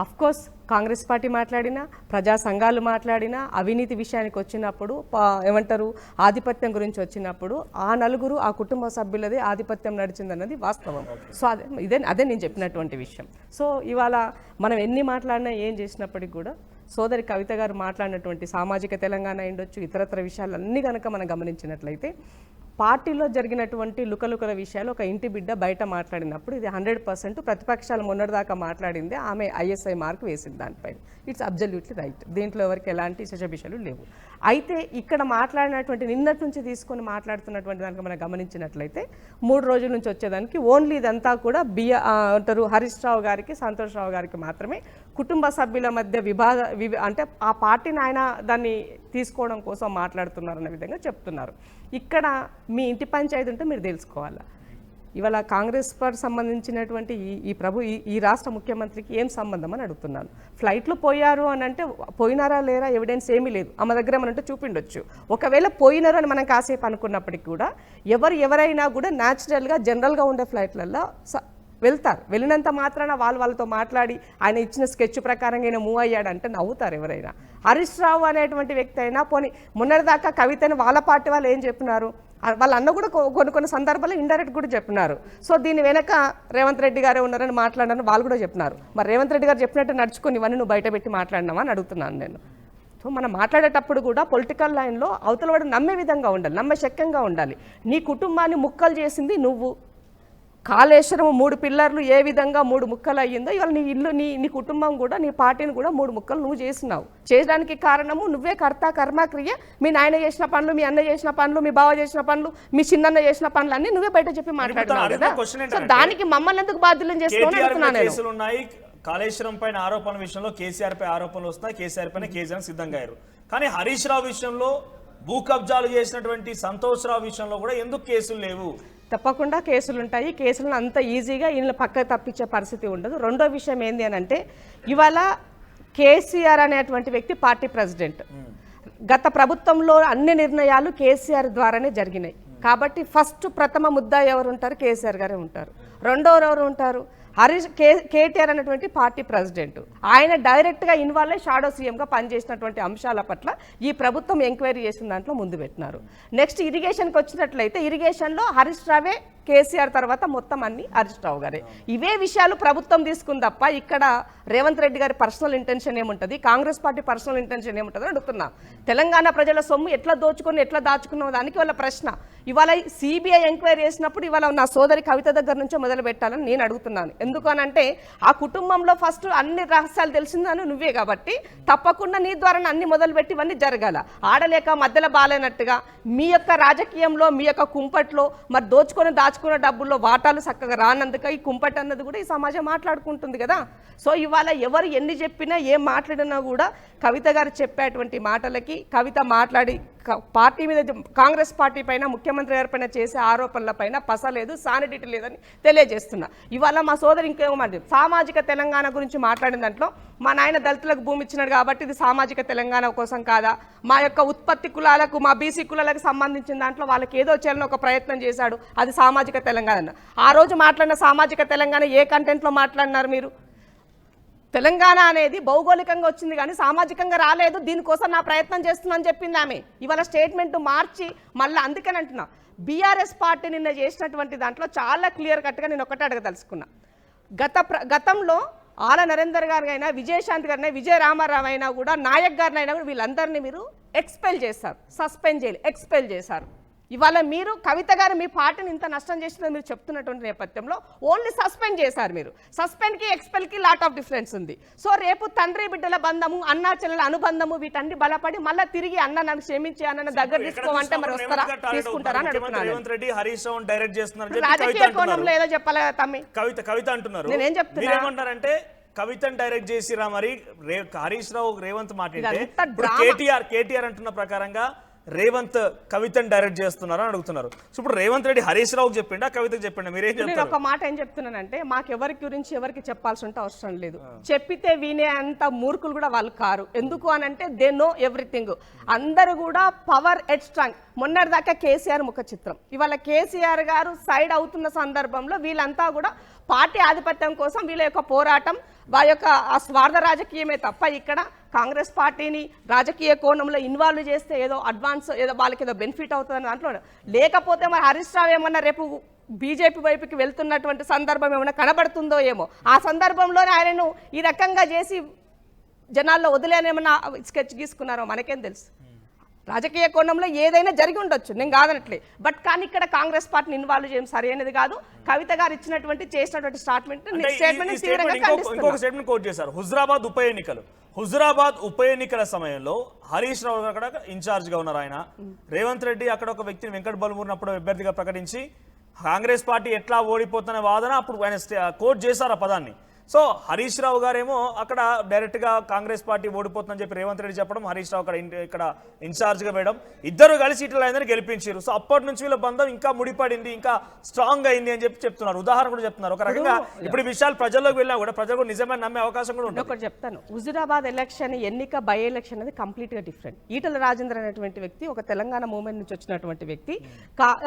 అఫ్ కోర్స్ కాంగ్రెస్ పార్టీ మాట్లాడినా, ప్రజా సంఘాలు మాట్లాడినా, అవినీతి విషయానికి వచ్చినప్పుడు ఏమంటారు ఆధిపత్యం గురించి వచ్చినప్పుడు ఆ నలుగురు ఆ కుటుంబ సభ్యులదే ఆధిపత్యం నడిచిందన్నది వాస్తవం. సో అదే నేను చెప్పినటువంటి విషయం. సో ఇవాళ మనం ఎన్ని మాట్లాడినా ఏం చేసినప్పటికీ కూడా సోదరి కవిత గారు మాట్లాడినటువంటి సామాజిక తెలంగాణ అయ్యుండొచ్చు, ఇతరత్ర విషయాలన్నీ కనుక మనం గమనించినట్లయితే పార్టీలో జరిగినటువంటి లుకలుకల విషయాలు ఒక ఇంటి బిడ్డ బయట మాట్లాడినప్పుడు ఇది 100% ప్రతిపక్షాలు మొన్నటిదాకా మాట్లాడిందే ఆమె ఐఎస్ఐ మార్క్ వేసింది దానిపైన. ఇట్స్ అబ్జల్యూట్లీ రైట్, దీంట్లో ఎవరికి ఎలాంటి శశభిషలు లేవు. అయితే ఇక్కడ మాట్లాడినటువంటి నిన్నటి నుంచి తీసుకొని మాట్లాడుతున్నటువంటి దానికి మనం గమనించినట్లయితే 3 రోజుల నుంచి వచ్చేదానికి ఓన్లీ ఇదంతా కూడా అంటారు హరీష్ రావు గారికి, సంతోష్ రావు గారికి మాత్రమే కుటుంబ సభ్యుల మధ్య అంటే ఆ పార్టీని ఆయన దాన్ని తీసుకోవడం కోసం మాట్లాడుతున్నారన్న విధంగా చెప్తున్నారు. ఇక్కడ మీ ఇంటి పంచాయతీ ఉంటే మీరు తెలుసుకోవాలా. ఇవాళ కాంగ్రెస్ పార్టీ సంబంధించినటువంటి ఈ రాష్ట్ర ముఖ్యమంత్రికి ఏం సంబంధం అని అడుగుతున్నాను. ఫ్లైట్లో పోయారు అని అంటే పోయినారా లేరా ఎవిడెన్స్ ఏమీ లేదు, ఆమె దగ్గర ఏమనంటే చూపిండొచ్చు. ఒకవేళ పోయినారు అని మనం కాసేపు అనుకున్నప్పటికీ కూడా ఎవరైనా కూడా న్యాచురల్గా జనరల్గా ఉండే ఫ్లైట్లలో వెళ్తారు. వెళ్ళినంత మాత్రాన వాళ్ళతో మాట్లాడి ఆయన ఇచ్చిన స్కెచ్ ప్రకారంగా ఆయన మూవ్ అయ్యాడంటే నవ్వుతారు ఎవరైనా. హరీష్ రావు అనేటువంటి వ్యక్తి అయినా పోనీ మొన్నటిదాకా కవితని వాళ్ళ పార్టీ వాళ్ళు ఏం చెప్పినారు, వాళ్ళ అన్న కూడా కొన్ని సందర్భాల్లో ఇండైరెక్ట్ కూడా చెప్పినారు. సో దీని వెనక రేవంత్ రెడ్డి గారే ఉన్నారని మాట్లాడారని వాళ్ళు కూడా చెప్పినారు. మరి రేవంత్ రెడ్డి గారు చెప్పినట్టు నడుచుకొని ఇవన్నీ నువ్వు బయట పెట్టి మాట్లాడినావా అని అడుగుతున్నాను నేను. సో మనం మాట్లాడేటప్పుడు కూడా పొలిటికల్ లైన్లో అవతల వాడు నమ్మే విధంగా ఉండాలి, నమ్మశక్యంగా ఉండాలి. నీ కుటుంబాన్ని ముక్కలు చేసింది నువ్వు. కాళేశ్వరం 3 పిల్లర్లు ఏ విధంగా 3 ముక్కలు అయ్యిందో ఇవాళ నీ ఇల్లు నీ కుటుంబం కూడా నీ పార్టీని కూడా 3 ముక్కలు నువ్వు చేసినావు. చేయడానికి కారణము నువ్వే కర్త కర్మక్రియ. మీ నాయన చేసిన పనులు, మీ అన్న చేసిన పనులు, మీ బావ చేసిన పనులు, మీ చిన్నన్న చేసిన పనులు అన్ని నువ్వే బయట చెప్పి మాట్లాడినావు కదా. సో దానికి మమ్మల్ని ఎందుకు బాధ్యులను చేస్తున్నావు అంటున్నాను నేను. కాళేశ్వరం పైన ఆరోపణల విషయంలో కేసీఆర్ పై ఆరోపణలు వస్తున్నాయి. కేసీఆర్ పైన కేసీఆర్ సిద్ధంగా అయ్యారు. కానీ హరీష్ రావు విషయంలో, భూ కబ్జాలు చేసినటువంటి సంతోష్ రావు విషయంలో కూడా ఎందుకు కేసులు లేవు? తప్పకుండా కేసులు ఉంటాయి. కేసులను అంత ఈజీగా ఈయన పక్కకు తప్పించే పరిస్థితి ఉండదు. రెండో విషయం ఏంది అని అంటే ఇవాళ కేసీఆర్ అనేటువంటి వ్యక్తి పార్టీ ప్రెసిడెంట్. గత ప్రభుత్వంలో అన్ని నిర్ణయాలు కేసీఆర్ ద్వారానే జరిగినాయి. కాబట్టి ఫస్ట్ ప్రథమ ముద్దా ఎవరు ఉంటారు? కేసీఆర్ గారే ఉంటారు. రెండోరు ఎవరు ఉంటారు? కేటీఆర్ అనేటువంటి పార్టీ ప్రెసిడెంట్. ఆయన డైరెక్ట్గా ఇన్వాల్వ్ అయ్యి షాడో సీఎంగా పనిచేసినటువంటి అంశాల పట్ల ఈ ప్రభుత్వం ఎంక్వైరీ చేసిన దాంట్లో ముందు పెట్టినారు. నెక్స్ట్ ఇరిగేషన్కి వచ్చినట్లయితే ఇరిగేషన్లో హరీష్ రావే, కేసీఆర్ తర్వాత మొత్తం అన్ని హరీష్ రావు గారే. ఇవే విషయాలు ప్రభుత్వం తీసుకుంది తప్ప ఇక్కడ రేవంత్ రెడ్డి గారి పర్సనల్ ఇంటెన్షన్ ఏముంటుంది, కాంగ్రెస్ పార్టీ పర్సనల్ ఇంటెన్షన్ ఏముంటుంది అని అడుగుతున్నా. తెలంగాణ ప్రజల సొమ్ము ఎట్లా దోచుకొని ఎట్లా దాచుకున్న దానికి వాళ్ళ ప్రశ్న. ఇవాళ సిబిఐ ఎంక్వైరీ చేసినప్పుడు ఇవాళ నా సోదరి కవిత దగ్గర నుంచే మొదలు పెట్టాలని నేను అడుగుతున్నాను. ఎందుకనంటే ఆ కుటుంబంలో ఫస్ట్ అన్ని రహస్యాలు తెలిసిందని నువ్వే కాబట్టి తప్పకుండా నీ ద్వారా అన్ని మొదలుపెట్టి ఇవన్నీ జరగాల. ఆడలేక మధ్యలో బాలేనట్టుగా మీ యొక్క రాజకీయంలో మీ యొక్క కుంపట్లో మరి దోచుకొని దాచుకున్న డబ్బుల్లో వాటాలు చక్కగా రానందుక ఈ కుంపట్ అన్నది కూడా ఈ సమాజం మాట్లాడుకుంటుంది కదా. సో ఇవాళ ఎవరు ఎన్ని చెప్పినా ఏం మాట్లాడినా కూడా కవిత గారు చెప్పేటువంటి మాటలకి, కవిత మాట్లాడి పార్టీ మీద కాంగ్రెస్ పార్టీ పైన ముఖ్యమంత్రి గారి పైన చేసే ఆరోపణల పైన పసలేదు, సానిడిటీ లేదని తెలియజేస్తున్నా. ఇవాళ మా సోదరు ఇంకేమో మాట సామాజిక తెలంగాణ గురించి మాట్లాడిన దాంట్లో మా నాయన దళితులకు భూమి ఇచ్చినాడు కాబట్టి ఇది సామాజిక తెలంగాణ కోసం కాదా, మా యొక్క ఉత్పత్తి కులాలకు, మా బీసీ కులాలకు సంబంధించిన దాంట్లో వాళ్ళకి ఏదో చేయాలని ఒక ప్రయత్నం చేశాడు, అది సామాజిక తెలంగాణ. ఆ రోజు మాట్లాడిన సామాజిక తెలంగాణ ఏ కంటెంట్లో మాట్లాడినారు మీరు? తెలంగాణ అనేది భౌగోళికంగా వచ్చింది కానీ సామాజికంగా రాలేదు, దీనికోసం నా ప్రయత్నం చేస్తున్నాను చెప్పింది ఆమె. ఇవాళ స్టేట్మెంట్ మార్చి మళ్ళీ అందుకని అంటున్నా బీఆర్ఎస్ పార్టీ నిన్న చేసినటువంటి దాంట్లో చాలా క్లియర్ కట్గా నేను ఒకటే అడగదలుచుకున్నా. గతంలో ఆల నరేందర్ గారు అయినా, విజయశాంతి గారినైనా, విజయ రామారావు అయినా కూడా, నాయక్ గారిని అయినా కూడా వీళ్ళందరినీ మీరు ఎక్స్పెల్ చేశారు, సస్పెండ్ చేయాలి, ఎక్స్పెల్ చేశారు. ఇవాళ మీరు కవిత గారు మీ పార్టీని ఇంత నష్టం చేసిందని మీరు చెప్తున్నటువంటి నేపథ్యంలో ఓన్లీ సస్పెండ్ చేశారు. మీరు సస్పెండ్కి ఎక్స్పెల్కి లాట్ ఆఫ్ డిఫరెన్స్ ఉంది. సో రేపు తండ్రి బిడ్డల బంధము, అన్నా చెల్లెల అనుబంధము వీటన్ని బలపడి మళ్ళీ తిరిగి అన్న నన్ను క్షమించి అన్న దగ్గర తీసుకోమంటే మరి వస్తారా, తీసుకుంటారా అని అడుగుతున్నాను. రాజకీయ కోణంలో ఏదో చెప్పాలి కదా తమ్మి. కవిత అంటున్నారు, నేనేం చెప్తున్నానంటే కవితను డైరెక్ట్ చేసిరా మరి హరీష్ రావు రేవంత్ మాట్లాడితే కేటీఆర్ అంటున్న ప్రకారంగా రేవంత్ కవితను డైరెక్ట్ చేస్తున్నారని అడుగుతున్నారు. సో ఇప్పుడు రేవంత్ రెడ్డి హరీష్ రావుకి చెప్పిండా, కవితకు చెప్పిండా? మీరేం చెప్తారు? నేను ఒక మాట ఏం చెప్తున్నానంటే మాకు ఎవరి గురించి ఎవరికి చెప్పాల్సి ఉంటే అవసరం లేదు. చెప్పితే వినే అంత మూర్ఖులు కూడా వాళ్ళు కారు. ఎందుకు అనంటే దే నో ఎవ్రీథింగ్. అందరూ కూడా పవర్ ఎట్ స్ట్రాంగ్. మొన్నటిదాకా కేసీఆర్ ముఖ చిత్రం, ఇవాళ కేసీఆర్ గారు సైడ్ అవుతున్న సందర్భంలో వీళ్ళంతా కూడా పార్టీ ఆధిపత్యం కోసం వీళ్ళ యొక్క పోరాటం, వాళ్ళ యొక్క స్వార్థ రాజకీయమే తప్ప ఇక్కడ కాంగ్రెస్ పార్టీని రాజకీయ కోణంలో ఇన్వాల్వ్ చేస్తే ఏదో అడ్వాన్స్ ఏదో వాళ్ళకి ఏదో బెనిఫిట్ అవుతుందని దాంట్లో. లేకపోతే మరి హరీష్ రావు ఏమన్నా రేపు బీజేపీ వైపుకి వెళ్తున్నటువంటి సందర్భం ఏమైనా కనబడుతుందో ఏమో, ఆ సందర్భంలోనే ఆయనను ఈ రకంగా చేసి జనాల్లో వదిలేనేమన్నా స్కెచ్ గీసుకున్నారో మనకేం తెలుసు. రాజకీయ కోణంలో ఏదైనా జరిగి ఉండొచ్చు, నేను కాదనట్లే. బట్ కానీ ఇక్కడ కాంగ్రెస్ పార్టీని ఇన్వాల్వ్ చేయడం సరైనది కాదు. కవిత గారు ఇచ్చినటువంటి చేసినటువంటి స్టేట్మెంట్ కోట్ చేశారు. హుజురాబాద్ ఉప ఎన్నికల సమయంలో హరీష్ రావు అక్కడ ఇన్ఛార్జ్ గా ఉన్నారు. ఆయన రేవంత్ రెడ్డి అక్కడ ఒక వ్యక్తిని వెంకట్ బల్మూరినప్పుడు అభ్యర్థిగా ప్రకటించి కాంగ్రెస్ పార్టీ ఎట్లా ఓడిపోతున్న వాదన అప్పుడు ఆయన కోట్ చేశారు ఆ పదాన్ని. సో హరీష్ రావు గారేమో అక్కడ డైరెక్ట్ గా కాంగ్రెస్ పార్టీ ఓడిపోతుందని చెప్పి రేవంత్ రెడ్డి చెప్పడం, హరీష్ రావు ఇక్కడ ఇన్ఛార్జ్ గా వేయడం, ఇద్దరు కలిసి ఇట్లా అయిందని గెలిపించారు. సో అప్పటి నుంచి వీళ్ళ బంధం ఇంకా ముడిపడింది, ఇంకా స్ట్రాంగ్ అయింది అని చెప్పి చెప్తున్నారు. ఉదాహరణ కూడా చెప్తున్నారు. ఒక రకంగా ఇప్పుడు విషయాలు ప్రజల్లోకి వెళ్ళినా కూడా ప్రజలు కూడా నిజమైన నమ్మే అవకాశం కూడా ఉంటుంది. ఒకటి చెప్తాను, హుజురాబాద్ ఎలక్షన్ ఎన్నిక బై ఎలక్షన్ అనేది కంప్లీట్ గా డిఫరెంట్. ఈటల రాజేంద్ర అనేటువంటి వ్యక్తి ఒక తెలంగాణ మూవ్మెంట్ నుంచి వచ్చినటువంటి వ్యక్తి.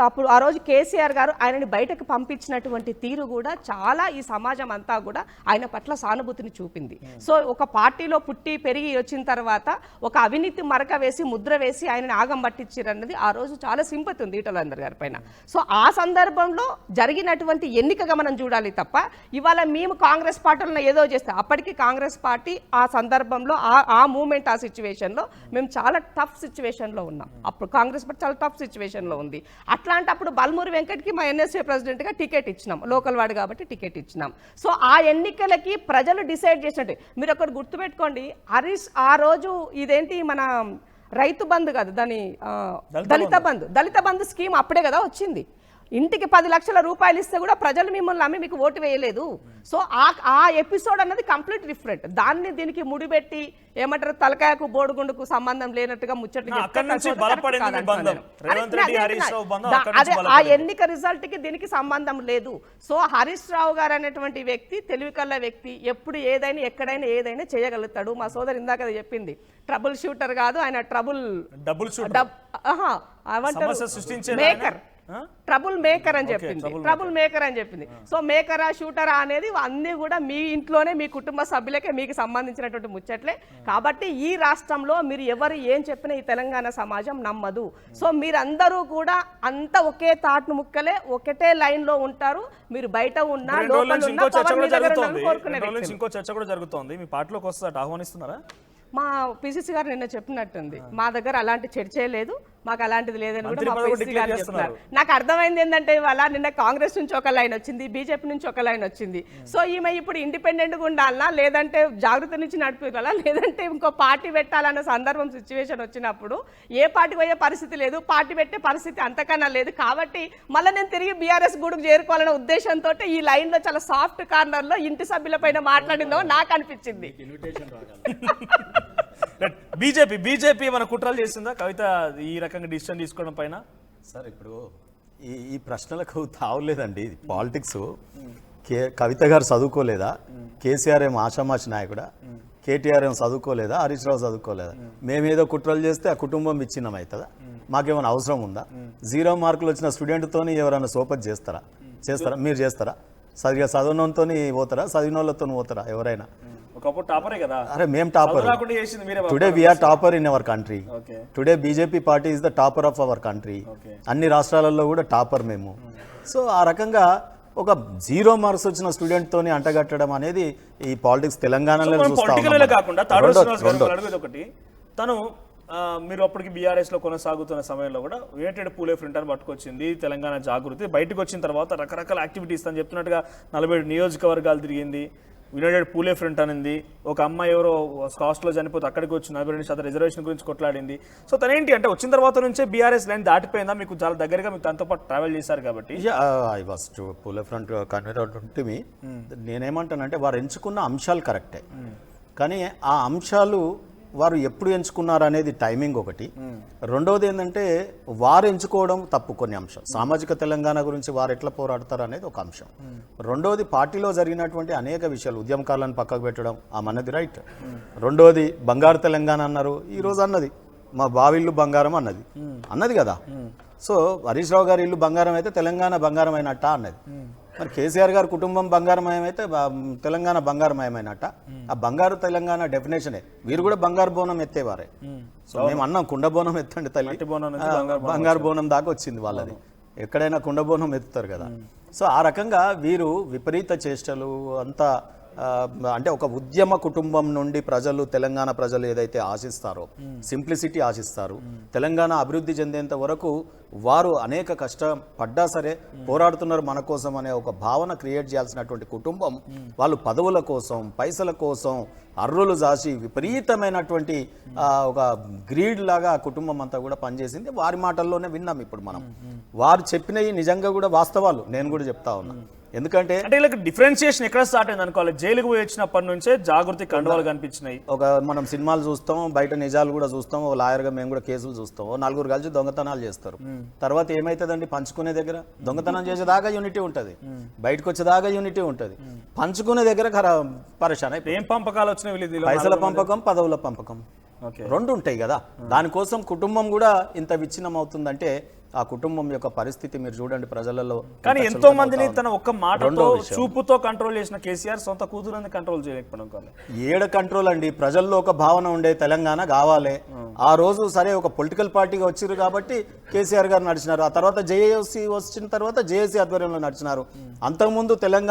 అప్పుడు ఆ రోజు కేసీఆర్ గారు ఆయనని బయటకు పంపించినటువంటి తీరు కూడా చాలా ఈ సమాజం అంతా కూడా ఆయన పట్ల సానుభూతిని చూపింది. సో ఒక పార్టీలో పుట్టి పెరిగి వచ్చిన తర్వాత ఒక అవినీతి మరక వేసి ముద్ర వేసి ఆయన ఆగం పట్టించారన్నది ఆ రోజు చాలా సింపతి ఉంది ఈటల రాజేందర్ గారి పైన. సో ఆ సందర్భంలో జరిగినటువంటి ఎన్నికగా మనం చూడాలి తప్ప ఇవాళ మేము కాంగ్రెస్ పార్టీలో ఏదో చేస్తే అప్పటికి కాంగ్రెస్ పార్టీ ఆ సందర్భంలో ఆ మూమెంట్ ఆ సిచ్యువేషన్లో మేము చాలా టఫ్ సిచ్యువేషన్లో ఉన్నాం. అప్పుడు కాంగ్రెస్ పార్టీ చాలా టఫ్ సిచ్యువేషన్లో ఉంది. అట్లాంటప్పుడు బల్మూరి వెంకట్కి మా ఎన్ఎస్ఏ ప్రెసిడెంట్గా టికెట్ ఇచ్చినాం, లోకల్ వాడు కాబట్టి టికెట్ ఇచ్చినాం. సో ఆ ఎన్నికలకి ప్రజలు డిసైడ్ చేసినట్టు మీరు ఒకటి గుర్తుపెట్టుకోండి, హరీష్ ఆ రోజు ఇదేంటి మన రైతు బంధు కదా దాని దళిత బంధు స్కీమ్ అప్పుడే కదా వచ్చింది. ఇంటికి 10 లక్షల రూపాయలు ఇస్తే కూడా ప్రజలు మిమ్మల్ని నమ్మి మీకు ఓటు వేయలేదు. సో ఆ ఎపిసోడ్ అన్నది కంప్లీట్ డిఫరెంట్. దాన్ని దీనికి ముడిపెట్టి ఏమంటారు తలకాయకు బోడుగుండుకు సంబంధం లేనట్టుగా ముచ్చట్లు అదే ఆ ఎన్నిక రిజల్ట్ కి దీనికి సంబంధం లేదు. సో హరీష్ రావు గారు అనేటువంటి వ్యక్తి తెలివి కల్ల వ్యక్తి, ఎప్పుడు ఏదైనా ఎక్కడైనా ఏదైనా చేయగలుగుతాడు. మా సోదరు ఇందాక చెప్పింది ట్రబుల్ షూటర్ కాదు ఆయన, ట్రబుల్ మేకర్ అని చెప్పింది. సో మేకరా షూటరా అనేది అన్ని కూడా మీ ఇంట్లోనే మీ కుటుంబ సభ్యులకే మీకు సంబంధించినటువంటి ముచ్చట్లే. కాబట్టి ఈ రాష్ట్రంలో మీరు ఎవరు ఏం చెప్పినా ఈ తెలంగాణ సమాజం నమ్మదు. సో మీరందరూ కూడా అంత ఒకే తాటు ముక్కలే ఒకటే లైన్ లో ఉంటారు. మీరు బయట ఉన్నా లోపల ఉన్నా ఇంకో చర్చ కూడా జరుగుతోంది. మీ పార్టీలోకి వస్తుందట, ఆహ్వానిస్తున్నారా? మా పిసిసి గారు నిన్న చెప్పినట్టుంది, మా దగ్గర అలాంటి చర్చే లేదు, మాకు అలాంటిది లేదని కూడా మా పిసిసి గారు చెప్తున్నారు. నాకు అర్థమైంది ఏంటంటే ఇవాళ నిన్న కాంగ్రెస్ నుంచి ఒక లైన్ వచ్చింది, బీజేపీ నుంచి ఒక లైన్ వచ్చింది. సో ఈమె ఇప్పుడు ఇండిపెండెంట్గా ఉండాలన్నా లేదంటే జాగృతి నుంచి నడిపియాలా లేదంటే ఇంకో పార్టీ పెట్టాలన్న సందర్భం సిచ్యువేషన్ వచ్చినప్పుడు ఏ పార్టీ పోయే పరిస్థితి లేదు, పార్టీ పెట్టే పరిస్థితి అంతకన్నా లేదు. కాబట్టి మళ్ళీ నేను తిరిగి బీఆర్ఎస్ గూడుకు చేరుకోవాలనే ఉద్దేశంతో ఈ లైన్ లో చాలా సాఫ్ట్ కార్నర్ లో ఇంటి సభ్యుల పైన మాట్లాడిందో నాకు అనిపించింది. బీజేపీ మన కుట్రలు చేసిందా కవిత ఈ రకంగా డిసిషన్ తీసుకోవడం పైన? సార్ ఇప్పుడు ఈ ప్రశ్నలకు తావులేదండి. పాలిటిక్స్ కవిత గారు చదువుకోలేదా, కేసీఆర్ ఏమో ఆషామాషి నాయకుడా, కేటీఆర్ ఏమో చదువుకోలేదా, హరీష్ రావు చదువుకోలేదా? మేమేదో కుట్రలు చేస్తే ఆ కుటుంబం విచ్ఛిన్నం అవుతుందా? మాకేమైనా అవసరం ఉందా? 0 మార్కులు వచ్చిన స్టూడెంట్తో ఎవరైనా సోపత్ చేస్తారా? మీరు చేస్తారా? సరిగా చదవనంతో పోతారా, చదివిన వాళ్ళతో పోతారా ఎవరైనా? ఒకప్పుడు టాపరే కదా. అరే మేము topper. Today we are topper in our country. Today BJP party is the topper of our country. అన్ని రాష్ట్రాలలో కూడా టాపర్ మేము. సో ఆ రకంగా ఒక 0 మార్క్స్ వచ్చిన స్టూడెంట్ తోని అంటగట్టడం అనేది ఈ పాలిటిక్స్ తెలంగాణలో ఒకటి. తను మీరు అప్పటికి బీఆర్ఎస్ లో కొనసాగుతున్న సమయంలో కూడా యునైటెడ్ పూలే ఫ్రంట్ అని పట్టుకొచ్చింది తెలంగాణ జాగృతి. బయటకు వచ్చిన తర్వాత రకరకాల యాక్టివిటీస్ అని చెప్తున్నట్టుగా 47 నియోజకవర్గాలు తిరిగింది. యునైటెడ్ పూలే ఫ్రంట్ అనింది. ఒక అమ్మాయి ఎవరో కాస్ట్లో చనిపోతే అక్కడికి వచ్చి 42% రిజర్వేషన్ గురించి కొట్లాడింది. సో తనేంటి అంటే వచ్చిన తర్వాత నుంచే బీఆర్ఎస్ లైన్ దాటిపోయిందా? మీకు చాలా దగ్గరగా మీకు తనతో పాటు ట్రావెల్ చేశారు కాబట్టి. I was Phule front convener ఉంటే నేనేమంటానంటే వారు ఎంచుకున్న అంశాలు కరెక్టే, కానీ ఆ అంశాలు వారు ఎప్పుడు ఎంచుకున్నారు అనేది టైమింగ్ ఒకటి. రెండవది ఏంటంటే వారు ఎంచుకోవడం తప్పు. కొన్ని అంశాలు సామాజిక తెలంగాణ గురించి వారు ఎట్లా పోరాడతారు అనేది ఒక అంశం. రెండవది పార్టీలో జరిగినటువంటి అనేక విషయాలు, ఉద్యమకాలను పక్కకు పెట్టడం మనది రైట్. రెండవది బంగారు తెలంగాణ అన్నారు, ఈరోజు అన్నది మా బావిల్లు బంగారం అన్నది కదా. సో హరీష్ రావు గారి ఇల్లు బంగారం అయితే తెలంగాణ బంగారం అయినట్ట అన్నది. మరి కేసీఆర్ గారి కుటుంబం బంగారమయమైతే తెలంగాణ బంగారమయమైనట్ట. ఆ బంగారు తెలంగాణ డెఫినేషనే. వీరు కూడా బంగారు బోనం ఎత్తేవారే. సో మేము అన్నాం కుండ బోనం ఎత్తండి తల్లి, బంగారు బోనం దాకా వచ్చింది వాళ్ళది. ఎక్కడైనా కుండ బోనం ఎత్తుతారు కదా. సో ఆ రకంగా వీరు విపరీత చేష్టలు అంతా అంటే ఒక ఉద్యమ కుటుంబం నుండి ప్రజలు, తెలంగాణ ప్రజలు ఏదైతే ఆశిస్తారో, సింప్లిసిటీ ఆశిస్తారు, తెలంగాణ అభివృద్ధి చెందేంత వరకు వారు అనేక కష్టం పడ్డా సరే పోరాడుతున్నారు మన కోసం అనే ఒక భావన క్రియేట్ చేయాల్సినటువంటి కుటుంబం వాళ్ళు పదవుల కోసం, పైసల కోసం అర్రులు జాసి విపరీతమైనటువంటి ఒక గ్రీడ్ లాగా ఆ కుటుంబం అంతా కూడా పనిచేసింది. వారి మాటల్లోనే విన్నాం ఇప్పుడు మనం. వారు చెప్పినవి నిజంగా కూడా వాస్తవాలు, నేను కూడా చెప్తా ఉన్నా. ఎందుకంటే అంటే ఇలా డిఫరెన్షియేషన్ ఎక్కడ స్టార్ట్ అయింది అనుకోవాలి. జైలుకు పోయి వచ్చినప్పటి నుంచే జాగృతి కండువాలు కనిపించినాయి. ఒక మనం సినిమాలు చూస్తాం, బయట నిజాలు కూడా చూస్తాం, ఓ లాయర్గా మేము కూడా కేసులు చూస్తాం. 4 కలిసి దొంగతనాలు చేస్తారు. తర్వాత ఏమైతుందండి, పంచుకునే దగ్గర దొంగతనం చేసేదాకా యూనిటీ ఉంటుంది, బయటకు వచ్చేదాకా యూనిటీ ఉంటుంది. పంచుకునే దగ్గర పరేషాన్ అయిపోయి ఏం పంపకాలు వచ్చినాయి, పైసల పంపకం, పదవుల పంపకం, రెండు ఉంటాయి కదా. దానికోసం కుటుంబం కూడా ఇంత విచ్ఛిన్నం అవుతుందంటే ఆ కుటుంబం యొక్క పరిస్థితి మీరు చూడండి ప్రజలలో కానీ ఎంత ఎంతో చులకన మందిని అవుతా తన ఉంది. ఒక్క మాటతో రెండో విషయం. చూపుతో కంట్రోల్ చేసిన కేసీఆర్ సొంత కూతురుని కంట్రోల్ చేయలేకపోవడం కాదు. ఏడ కంట్రోల్ అండి, ప్రజల్లో ఒక భావన ఉండే తెలంగాణ కావాలి. ఆ రోజు సరే ఒక పొలిటికల్ పార్టీగా వచ్చారు కాబట్టి కేసీఆర్ గారు నడిచినారు. ఆ తర్వాత జేఏసీ వచ్చిన తర్వాత జేఏసీ ఆధ్వర్యంలో నడిచినారు. అంతకుముందు తెలంగాణ